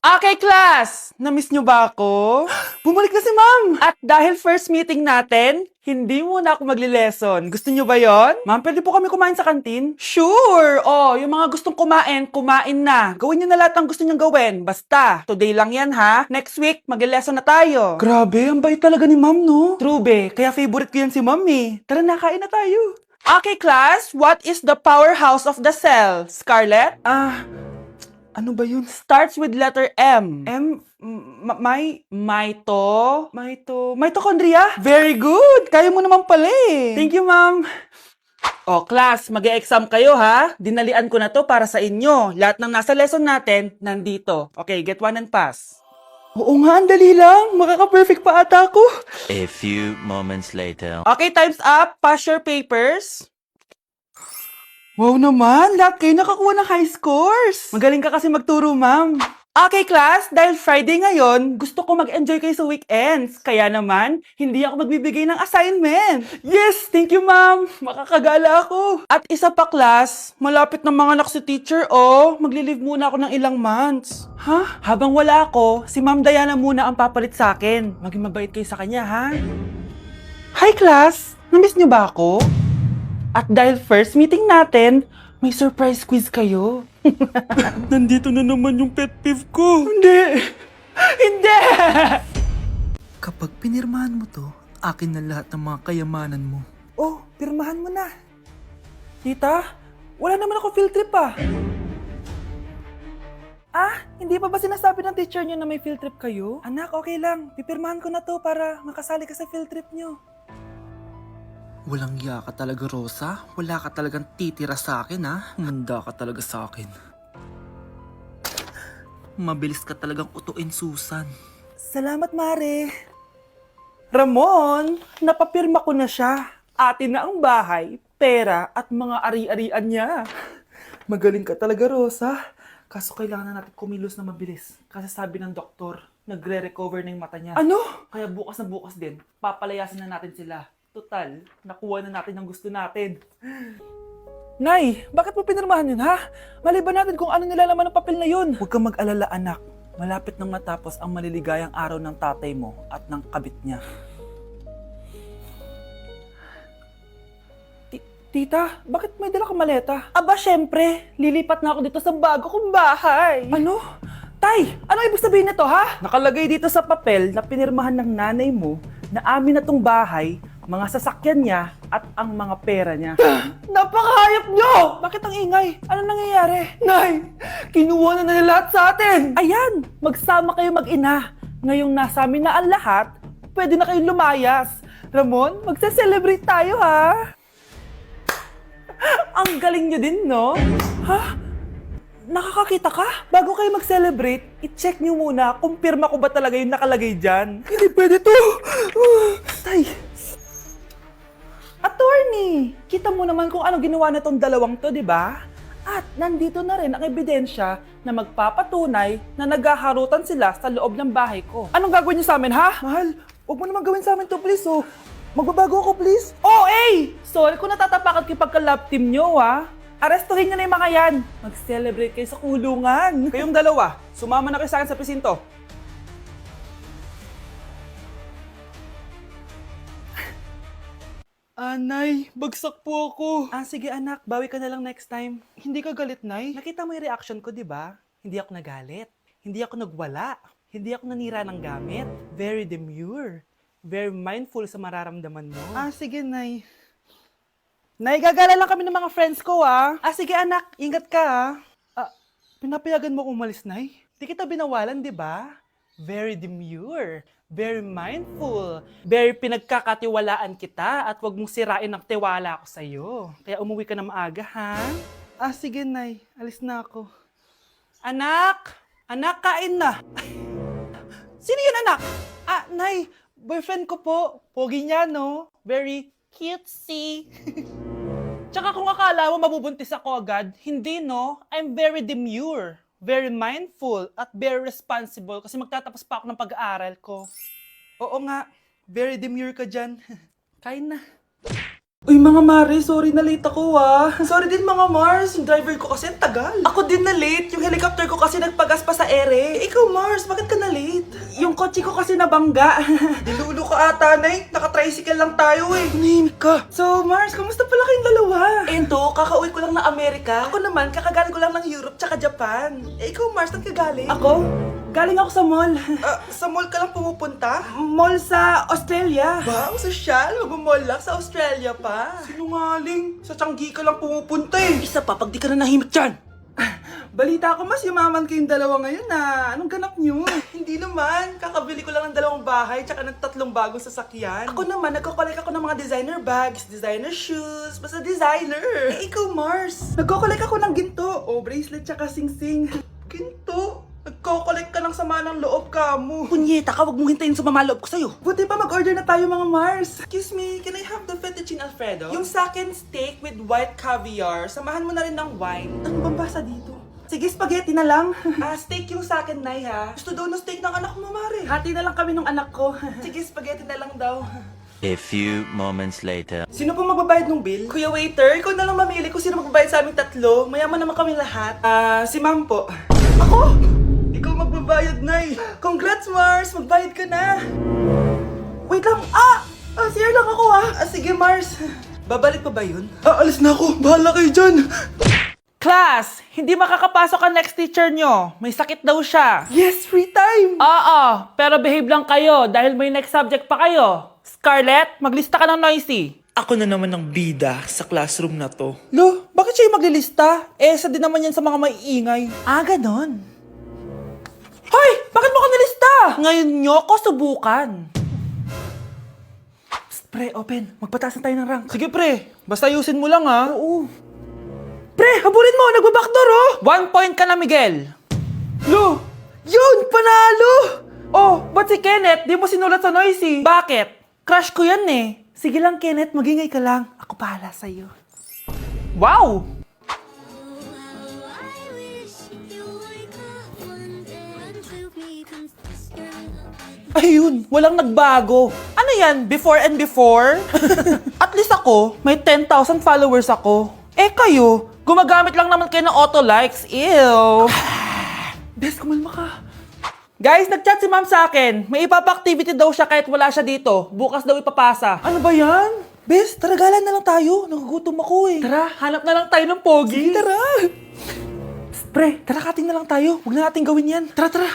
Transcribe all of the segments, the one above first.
Okay, class! Na-miss nyo ba ako? Bumalik na si ma'am! At dahil first meeting natin, hindi muna ako magli-lesson. Gusto nyo ba yon? Ma'am, pwede po kami kumain sa kantin? Sure! Oh, yung mga gustong kumain, kumain na. Gawin nyo na lahat ng gusto nyong gawin. Basta, today lang yan ha. Next week, magli-lesson na tayo. Grabe, ang bait talaga ni ma'am, no? True, be. Kaya favorite ko yan si ma'am eh. Tara na, kain na tayo. Okay, class, what is the powerhouse of the cell? Scarlett? Ano ba yun? Starts with letter M. Mitochondria? Very good! Kaya mo naman pala eh. Thank you, ma'am. O, class, mag-e-exam kayo ha. Dinalian ko na to para sa inyo. Lahat ng nasa lesson natin, nandito. Okay, get one and pass. Oo nga, ang dali lang. Makaka-perfect pa ata ako. A few moments later. Okay, time's up. Pass your papers. Wow naman, lahat kayo nakakuha ng high scores. Magaling ka kasi magturo, ma'am. Okay, class, dahil Friday ngayon, gusto ko mag-enjoy kayo sa weekends. Kaya naman, hindi ako magbibigay ng assignment. Yes, thank you, ma'am. Makakagala ako. At isa pa, class, malapit na mga anak si teacher, oh. Magli-leave muna ako ng ilang months. Ha? Habang wala ako, si Ma'am Diana muna ang papalit sa akin. Maging mabait kayo sa kanya, ha? Hi, class. Namiss niyo ba ako? At dahil first meeting natin, may surprise quiz kayo. Nandito na naman yung pet peeve ko. Hindi! Hindi! Kapag pinirmahan mo to, akin na lahat ng mga kayamanan mo. Oh, pirmahan mo na. Tita, wala naman ako field trip ah. Hindi pa ba sinasabi ng teacher niyo na may field trip kayo? Anak, okay lang. Pipirmahan ko na to para makasali ka sa field trip niyo. Walang iya ka talaga, Rosa. Wala ka talagang titira sa akin, ha? Manda ka talaga sa akin. Mabilis ka talagang utuin, Susan. Salamat, Mare. Ramon, napapirma ko na siya. Atin na ang bahay, pera at mga ari-arian niya. Magaling ka talaga, Rosa. Kaso kailangan na natin kumilos na mabilis. Kasi sabi ng doktor, nagre-recover na yung mata niya. Ano? Kaya bukas na bukas din, papalayasin na natin sila. Total, nakuha na natin ang gusto natin. Nay, bakit mo pinirmahan yun, ha? Maliban natin kung ano nilalaman ng papel na yun. Huwag kang mag-alala, anak. Malapit nang matapos ang maliligayang araw ng tatay mo at ng kabit niya. Tita, bakit may dala kang maleta? Aba, syempre. Lilipat na ako dito sa bago kong bahay. Ano? Tay, ano ibig sabihin nito, ha? Nakalagay dito sa papel na pinirmahan ng nanay mo na amin na tong bahay, mga sasakyan niya at ang mga pera niya. Napakahayop nyo! Bakit ang ingay? Ano nangyayari? Nay, kinuha na nila lahat sa atin! Ayan, magsama kayo mag-ina. Ngayong nasa amin na ang lahat, pwede na kayong lumayas. Ramon, magse-celebrate tayo, ha? Ang galing nyo din, no? Ha? Nakakakita ka? Bago kayo mag-celebrate, i-check nyo muna kung pirma ko ba talaga yung nakalagay dyan. Hindi pwede to! Tay! Attorney! Kita mo naman kung ano ginawa na tong dalawang to, di ba? At nandito na rin ang ebidensya na magpapatunay na naghaharutan sila sa loob ng bahay ko. Anong gagawin niyo sa amin, ha? Mahal, huwag mo naman gawin sa amin to, please, oh. Magbabago ako, please. Oh, eh! Sorry kung natatapakan kayo pagka-love team nyo, ha? Arestuhin nyo na yung mga yan. Mag-celebrate kayo sa kulungan. Kayong dalawa, sumama na kayo sa akin sa presinto. Nay, bagsak po ako. Sige anak, bawi ka na lang next time. Hindi ka galit, Nay? Nakita mo yung reaction ko, di ba? Hindi ako nagalit. Hindi ako nagwala. Hindi ako nanira ng gamit. Very demure. Very mindful sa mararamdaman mo. Sige, Nay. Nay, gagala lang kami ng mga friends ko, ah. Sige anak, ingat ka, pinapayagan mo kong umalis, Nay? Di kita binawalan, di ba? Very demure, very mindful, very pinagkakatiwalaan kita at wag mong sirain ang tiwala ko sa'yo. Kaya umuwi ka na maaga, ha? Sige, Nay. Alis na ako. Anak! Anak, kain na! Sino yun, anak? Nay, boyfriend ko po. Pogi niya, no? Very cutesy. Tsaka kung akala mo mabubuntis ako agad, hindi, no? I'm very demure, very mindful, at very responsible kasi magtatapos pa ako ng pag-aaral ko. Oo nga, very demure ka dyan. Kain na. Uy mga Mare, sorry na late ako Sorry din mga Mars, yung driver ko kasi ang tagal. Ako din na late, yung helicopter ko kasi nagpagas pa sa ere. Ikaw Mars, bakit ka na late? Yung kotse ko kasi nabangga. Dilulo ka ata, Nay. Naka-tricycle lang tayo Tumahimik ka. So Mars, kamusta pala kayong dalawa? Ento, kakauwi ko lang ng Amerika. Ako naman, kakagaling ko lang ng Europe tsaka Japan. Ikaw Mars, saan ka galing? Ako? Galing ako sa mall. Sa mall ka lang pumupunta? Mall sa Australia. Wow, sosyal. Mag-mall lang sa Australia pa. Sinungaling. Sa Changi ka lang pumupunta Isa pa, pag di ka na nahimik dyan. Balita ko mas yumaman kayong dalawa ngayon Anong ganap nyo? Hindi naman. Kakabili ko lang ng 2 bahay tsaka ng 3 bagong sasakyan. Ako naman, nagko-collect ako ng mga designer bags, designer shoes, basta designer. Ikaw Mars. Nagko-collect ako ng ginto. Bracelet tsaka sing-sing. Ginto? Nagko-collect ka ng sama ng loob ka mo. Punyeta ka, wag mong hintayin sumama loob ko sa'yo. Buti pa mag-order na tayo mga Mars. Excuse me, can I have the fettuccine Alfredo? Yung sa akin steak with white caviar. Samahan mo na rin ng wine. Ano bang basa dito? Sige, spaghetti na lang. Steak yung sa akin, Nay, ha? Gusto daw ng steak ng anak mo, Mare. Hati na lang kami ng anak ko. Sige, spaghetti na lang daw. A few moments later. Sino pong magbabayad ng bill? Kuya waiter, ikaw na lang mamili kung sino magbabayad sa aming 3. Mayaman naman kami lahat. Si ma'am po. Ako? Ikaw magbabayad, Nay. Congrats, Mars. Magbayad ka na. Wait lang. CR lang ako, sige, Mars. Babalik pa ba yun? Alis na ako. Bahala kayo dyan. Class, hindi makakapasok ang next teacher nyo. May sakit daw siya. Yes, free time. Oo, pero behave lang kayo dahil may next subject pa kayo. Scarlett, maglista ka ng noisy. Ako na naman ang bida sa classroom na to. Lo, bakit siya yung maglilista? Isa din naman yan sa mga maiingay. Ganon. Hoy! Bakit mo ko nilista? Ngayon nyo ko subukan. Psst, pre, open. Magpataas na tayo ng rank. Sige, pre. Basta ayusin mo lang, Oo. Pre, habulin mo! Nagbabackdoor, 1 point ka na, Miguel. Lo! Yun! Panalo! Oh, ba't si Kenneth? Di mo sinulat sa noisy. Bakit? Crush ko yan Sige lang, Kenneth. Magingay ka lang. Ako bahala sa'yo. Wow! Ayun, walang nagbago. Ano yan? Before and before? At least ako, may 10,000 followers ako. Kayo, gumagamit lang naman kayo ng auto likes. Ew. Bes, kumalma ka. Guys, nag-chat si ma'am sa akin. May ipapa-activity daw siya kahit wala siya dito. Bukas daw ipapasa. Ano ba yan? Bes, tara galan na lang tayo. Nagugutom ako Tara, hanap na lang tayo ng pogi. Sige, tara. Psst, pre, tara kating na lang tayo. Huwag na natin gawin yan. Tara, tara.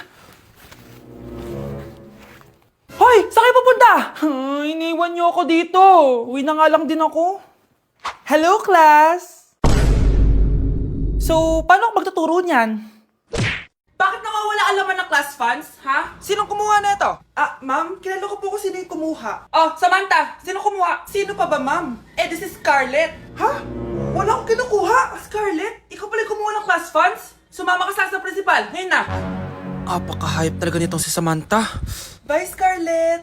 Hoy! Saan kayo pupunta? Iniwan niyo ako dito. Uwi na nga lang din ako. Hello, class! So, paano ako magtuturo niyan? Bakit nawawala alaman ng class funds, ha? Sinong kumuha na ito? Ma'am, kilala ko po kung sino yung kumuha. Oh, Samantha! Sino kumuha? Sino pa ba, ma'am? This is Scarlett. Ha? Wala akong kinukuha. Scarlett? Ikaw pala yung kumuha ng class funds? Sumama ka sa principal. Ngayon na. Apaka-hype talaga nitong si Samantha. Bye, Scarlett!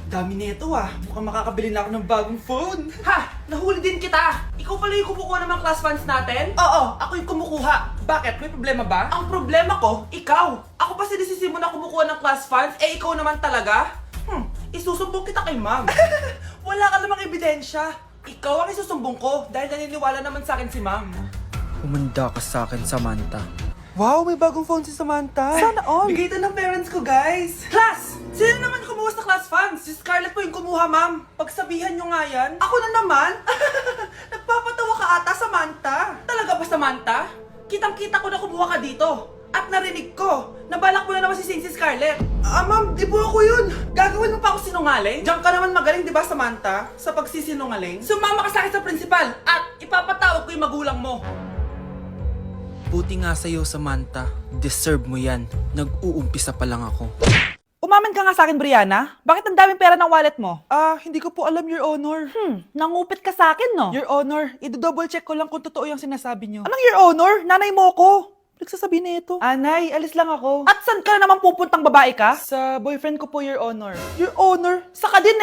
Dami nito Mukhang makakabili na ako ng bagong phone. Ha! Nahuli din kita! Ikaw pala yung kumukuha ng mga class funds natin? Oo, ako yung kumukuha. Bakit? May problema ba? Ang problema ko, ikaw! Ako pa sinisisi mo na kumukuha ng class funds, ikaw naman talaga? Isusumbong kita kay ma'am. Wala ka namang ebidensya. Ikaw ang isusumbong ko dahil naniniwala naman sa akin si ma'am. Umanda ka sa akin, Samantha. Wow, may bagong phone si Samantha. Sana all. Bigay ito ng parents ko, guys. Class! Sino naman kumuha sa class funds? Si Scarlett po yung kumuha, ma'am. Pagsabihan nyo nga yan. Ako na naman? Nagpapatawa ka ata, Samantha. Talaga ba, Samantha? Kitang-kita ko na kumuha ka dito. At narinig ko, nabalak mo na naman si Scarlett. Ma'am, di po ako yun. Gagawin mo pa ako sinungaling? Diyan ka naman magaling, di ba, Samantha? Sa pagsisinungaling? Sumama ka sa akin sa principal at ipapatawag ko yung magulang mo. Buti nga sa'yo, Samantha. Deserve mo yan. Nag-uumpisa pa lang ako. Umamin ka nga sa akin, Brianna. Bakit ang daming pera ng wallet mo? Hindi ko po alam, Your Honor. Nangupit ka sa akin, no? Your Honor, i-double check ko lang kung totoo yung sinasabi niyo. Anong Your Honor? Nanay mo ko. Nagsasabi nito. Nay, alis lang ako. At saan ka na naman pupuntang babae ka? Sa boyfriend ko po, Your Honor. Your Honor? Saka din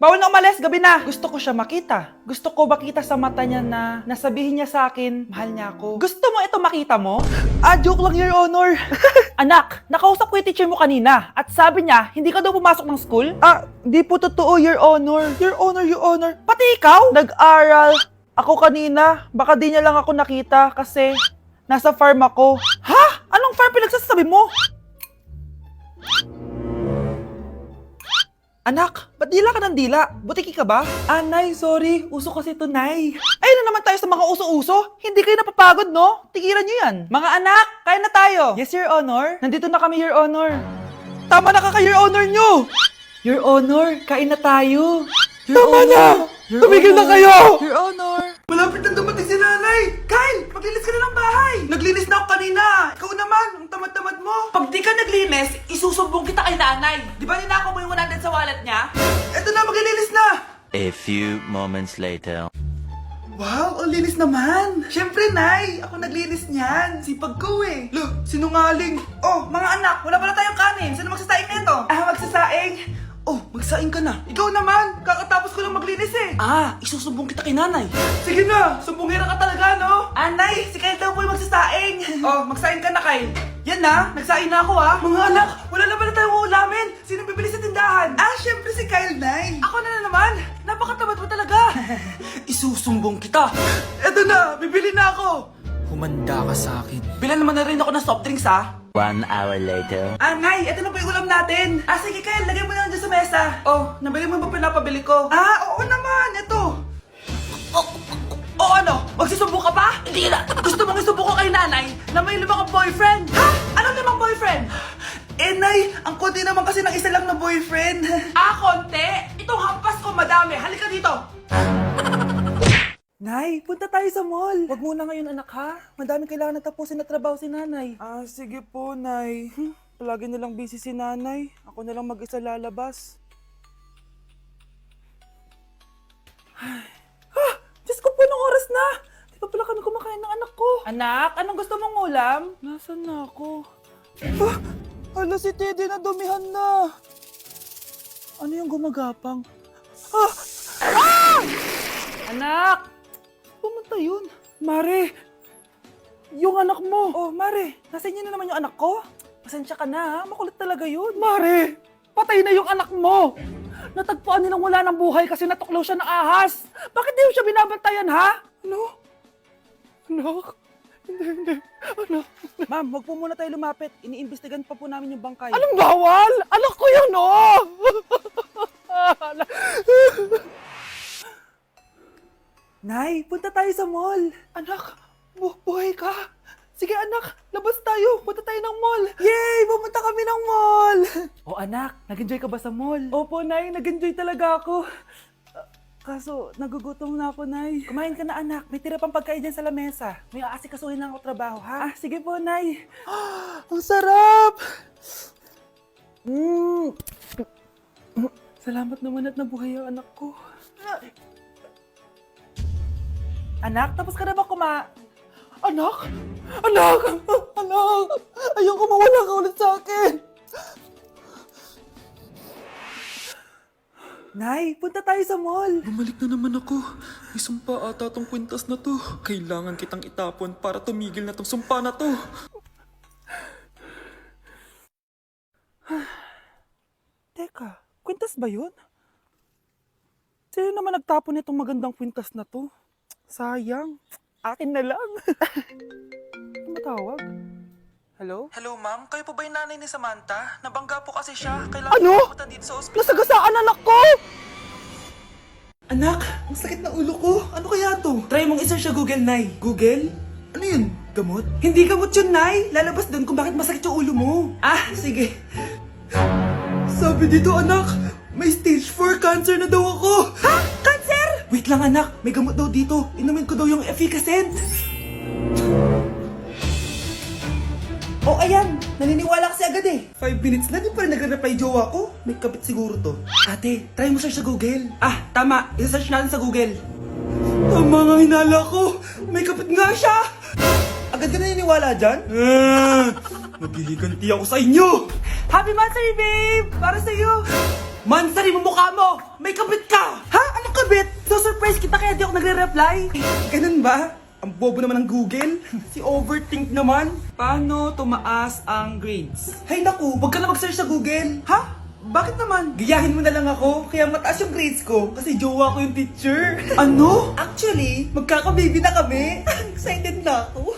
Bawal na umalis, gabi na. Gusto ko siya makita. Gusto ko makita sa mata niya na nasabihin niya sa akin, mahal niya ako. Gusto mo ito makita mo? Joke lang, Your Honor. Anak, nakausap ko yung teacher mo kanina at sabi niya, hindi ka daw pumasok ng school? Di po totoo, Your Honor. Your Honor, Your Honor. Pati ikaw? Nag-aral. Ako kanina, baka di niya lang ako nakita kasi nasa farm ako. Ha? Anong farm pinagsasabi mo? Anak, ba't dila ka ng dila? Butiki ka ba? Nay, sorry. Uso kasi ito, Nay. Ayun na naman tayo sa mga uso-uso. Hindi kayo napapagod, no? Tigilan nyo yan. Mga anak, kain na tayo. Yes, Your Honor. Nandito na kami, Your Honor. Tama na ka, Your Honor nyo. Your Honor, kain na tayo. Tama na! Tumigil na kayo! Your Honor! Malapit na dumating si nanay! Kyle! Maglinis ka na ng bahay! Naglinis na ako kanina! Ikaw naman! Ang tamad-tamad mo! Pag di ka naglinis, isusumbong kita kay nanay! Di ba ninakaw mo yung 100 sa wallet niya? Eto na! Maglilinis na! A few moments later. Wow! Ang linis naman! Siyempre, Nay! Ako naglinis niyan! Sipag ko eh! Look! Sinungaling! Oh! Mga anak! Wala pala tayong kanin! Sino magsasaing nito? Magsasaing? Oh, magsaing ka na. Ikaw naman, kakatapos ko lang maglinis eh. Isusumbong kita kay nanay. Sige na, sumbongera ka talaga, no? Nay, si Kyle daw po yung magsasaing. Oh, magsaing ka na, Kyle. Yan na, nagsaing na ako Mga anak, wala na pala tayong ulamin. Sino bibili sa tindahan? Syempre si Kyle, Nay. Ako na naman. Napakatamad mo talaga. Isusumbong kita. Eto na, bibili na ako. Humanda ka sa akin. Bilan naman na rin ako ng soft drinks, 1 hour later. Nay, ito na po yung ulam natin. Sige, Kyle, lagay mo na lang dyan sa mesa. Oh, nabili mo ba pinapabili ko? Oo naman, ito. Ano? Magsusumbong ka pa? Hindi na. Gusto mong isumbong ko kay nanay na may 5 kang boyfriend? Ha? Anong 5 boyfriend? Nay, ang konti naman kasi ng isa lang na boyfriend. Konti? Itong hampas ko madami. Halika dito. Nay, punta tayo sa mall. Wag muna ngayon, anak, ha? Madami kailangan na tapusin na trabaho si nanay. Sige po, Nay. Palagi nilang busy si nanay. Ako na lang mag-isa lalabas. Diyos ko po, anong oras na? Di pa pala kami kumakain ng anak ko. Anak, anong gusto mong ulam? Nasaan na ako? Hala, si Teddy na dumihan na. Ano yung gumagapang? Anak! Pumunta yun. Mare! Yung anak mo! Oh, Mare! Nasa inyo na naman yung anak ko? Pasensya ka na, ha? Makulit talaga yun. Mare! Patay na yung anak mo! Natagpuan nilang wala ng buhay kasi natuklaw siya ng ahas! Bakit di mo siya binabantayan, ha? Ano? Anak? Hindi. Anak? Ma'am, wag po muna tayo lumapit. Iniimbestigan pa po namin yung bangkay. Anong bawal? Anak ko yun, oh! Nay, punta tayo sa mall. Anak, buhay ka. Sige anak, labas tayo. Punta tayo ng mall. Yay! Pumunta kami ng mall. Anak, nag-enjoy ka ba sa mall? Opo, Nay. Nag-enjoy talaga ako. Kaso, nagugutom na ako, Nay. Kumain ka na, anak. May tira pang pagkain dyan sa lamesa. May aasikasuhin lang ako trabaho, ha? Sige po, Nay. Ang sarap! Salamat naman at nabuhay ang anak ko. Anak, tapos ka na ba Anak! Anak! Anak! Ayoko mawala ka ulit sa akin! Nay, punta tayo sa mall! Bumalik na naman ako. May sumpa ata tong kwintas na to. Kailangan kitang itapon para tumigil na tong sumpa na to. Teka, kwintas ba yun? Sino naman nagtapon nitong magandang kwintas na to? Sayang. Akin na lang. Ano matawag? Hello? Hello, ma'am. Kayo po ba yung nanay ni Samantha? Nabangga po kasi siya. Kailangan pumunta dito sa ospital. Nasagasaan anak ko! Anak, ang sakit na ulo ko. Ano kaya to? Try mong isa siya Google, Nay. Google? Ano yun? Gamot? Hindi gamot yun, Nay. Lalabas doon kung bakit masakit yung ulo mo. Sige. Sabi dito, anak, may stage 4 cancer na daw ako. Ha? Cancer? Wait lang, anak. May gamot daw dito. Inumin ko daw yung Efficacent. Ayan. Naniniwala kasi agad eh. 5 minutes na, di pa rin nagre-reply jowa ko. May kabit siguro to. Ate, try mo search sa Google. Tama. I-search natin sa Google. Tama nga hinala ko. May kapit nga siya. Agad ka naniniwala dyan? Maghiliganti ako sa inyo. Happy birthday, babe! Para sa'yo. Mansari mo mukha mo! May kabit ka! Ha? Anong kabit? So surprise kita kaya di ako nagre-reply? Ganun ba? Ang bobo naman ng Google. Si overthink naman. Paano tumaas ang grades? Hay naku, wag ka na mag-search sa Google. Ha? Bakit naman? Gayahin mo na lang ako, kaya mataas yung grades ko kasi jowa ko yung teacher. Ano? Actually, magkaka-baby na kami. Excited na ako.